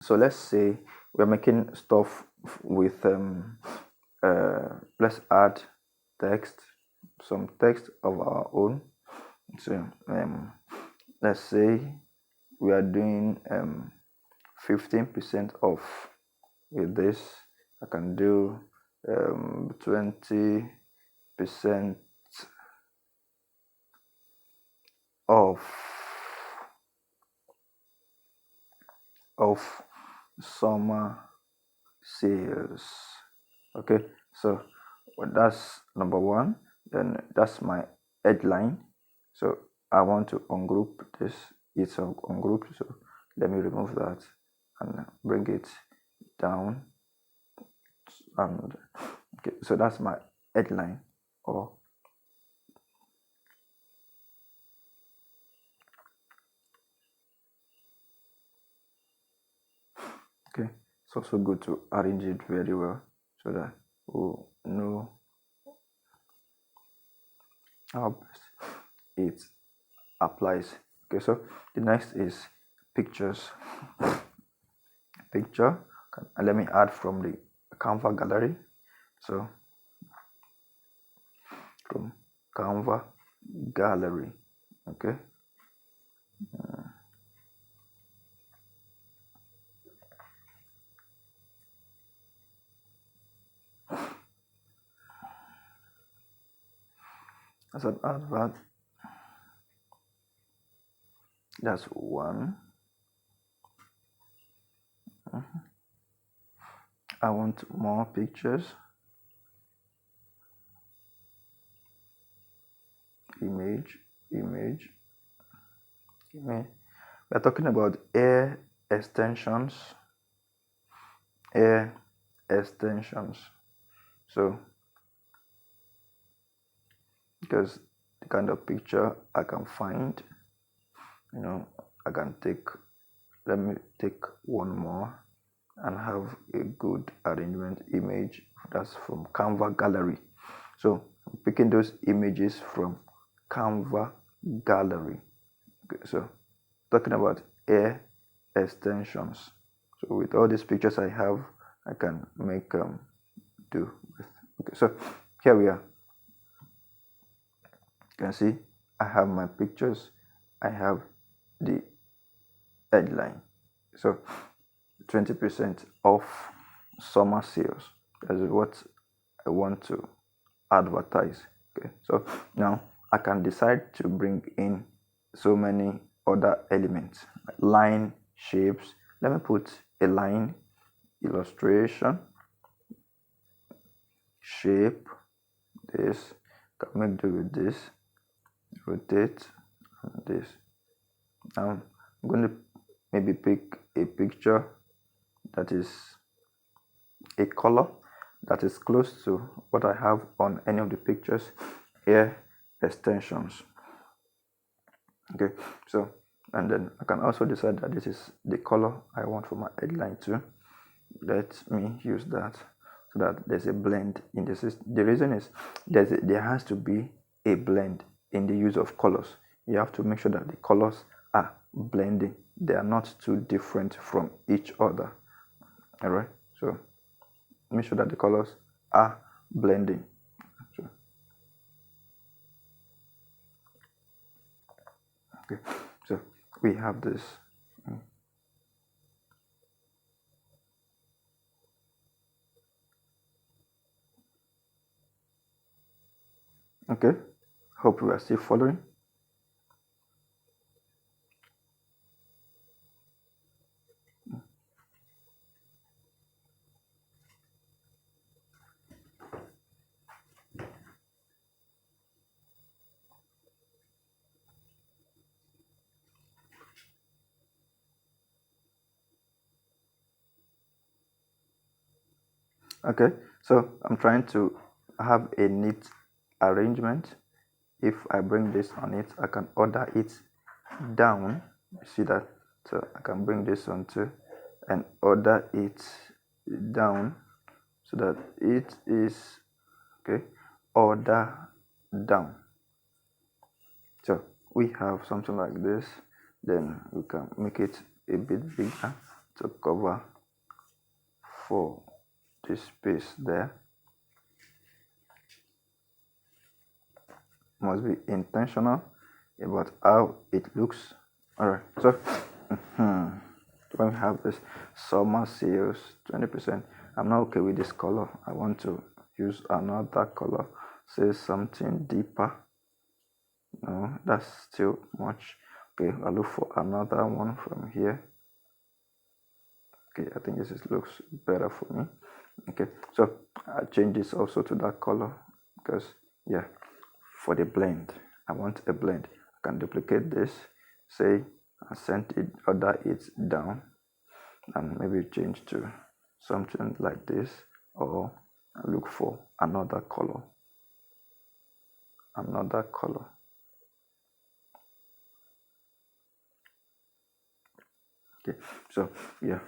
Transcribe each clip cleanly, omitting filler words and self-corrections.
So let's say we're making stuff with let's add text, some text of our own. So let's say we are doing 15% off. With this I can do 20% of summer sales. Okay, so that's number one. Then that's my headline. So I want to ungroup this. It's ungrouped, so let me remove that and bring it down. And okay, so that's my headline. Or okay, it's also good to arrange it very well so that we'll know how best it applies. Okay, so the next is pictures. Picture, and let me add from the CANVA gallery. So from CANVA gallery, okay. As an advert, that's one. I want more pictures. Image. We're talking about air extensions. So because the kind of picture I can find, I can take, let me take one more and have a good arrangement image. That's from CANVA gallery. So I'm picking those images from CANVA gallery. Okay, so talking about air extensions. So with all these pictures I have, I can make do with. Okay, so here we are. You can see I have my pictures. I have the headline. So 20% off summer sales. That's what I want to advertise. Okay, so now I can decide to bring in so many other elements, like line, shapes. Let me put a line, illustration, shape. This can make do with this, rotate, and this. Now I'm going to maybe pick a picture that is a color that is close to what I have on any of the pictures. Here, extensions. Okay, so and then I can also decide that this is the color I want for my headline too. Let me use that so that there's a blend in this. The reason is there has to be a blend in the use of colors. You have to make sure that the colors are blending. They are not too different from each other. All right, so make sure that the colors are blending. Okay, so we have this. Okay, hope you are still following. Okay, so I'm trying to have a neat arrangement. If I bring this on it, I can order it down. You see that? So I can bring this on too and order it down so that it is okay, order down. So we have something like this. Then we can make it a bit bigger to cover for this space there. Must be intentional about how it looks. Alright, so when we have this summer sales 20%, I'm not okay with this color. I want to use another color, say something deeper. No, that's still much. Okay, I'll look for another one from here. Okay, I think this looks better for me. Okay, so I change this also to that color because yeah, for the blend, I want a blend. I can duplicate this, say I send it, order it down, and maybe change to something like this, or I look for another color. Okay, so yeah,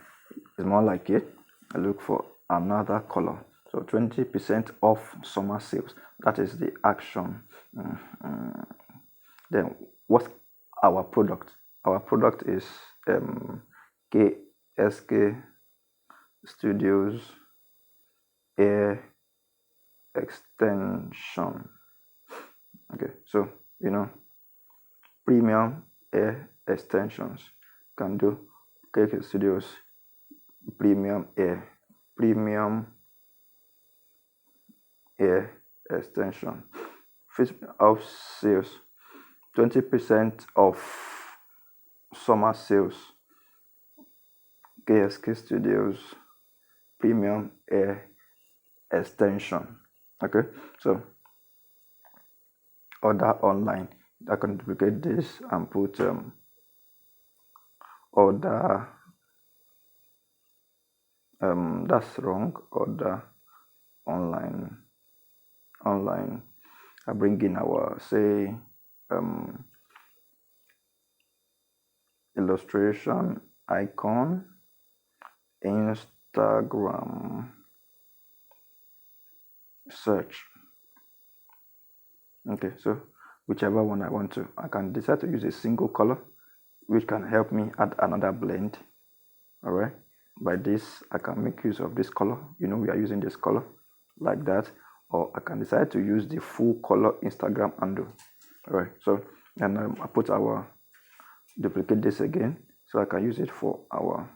it's more like it. I look for another color. So 20% off summer sales. That is the action. Then what's our product? Our product is kxkstudios air extension. Okay, so premium air extensions. Can do kxstudios premium air extension. 50% off sales, 20% of summer sales, kxkstudios premium air extension. Okay, so order online. I can duplicate this and put order. That's wrong. Order online. I bring in our say illustration icon, Instagram search. Okay, so whichever one I want to, I can decide to use a single color, which can help me add another blend. All right, by this I can make use of this color. We are using this color like that, or I can decide to use the full color Instagram handle. All right, so and I put our duplicate this again so I can use it for our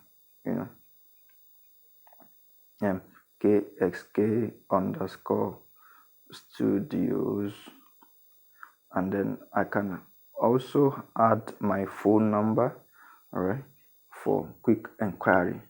kxk_studios, and then I can also add my phone number, all right, for quick inquiry.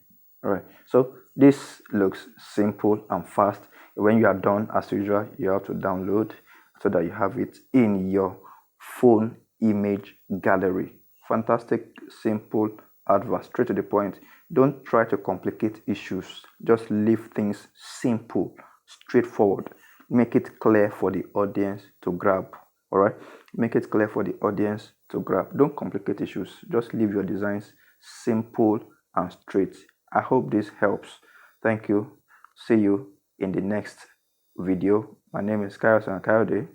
All right, so this looks simple and fast. When you are done, as usual, you have to download so that you have it in your phone image gallery. Fantastic, simple advert, straight to the point. Don't try to complicate issues. Just leave things simple, straightforward. Make it clear for the audience to grab. All right, make it clear for the audience to grab. Don't complicate issues. Just leave your designs simple and straight. I hope this helps. Thank you. See you in the next video. My name is iamkayor.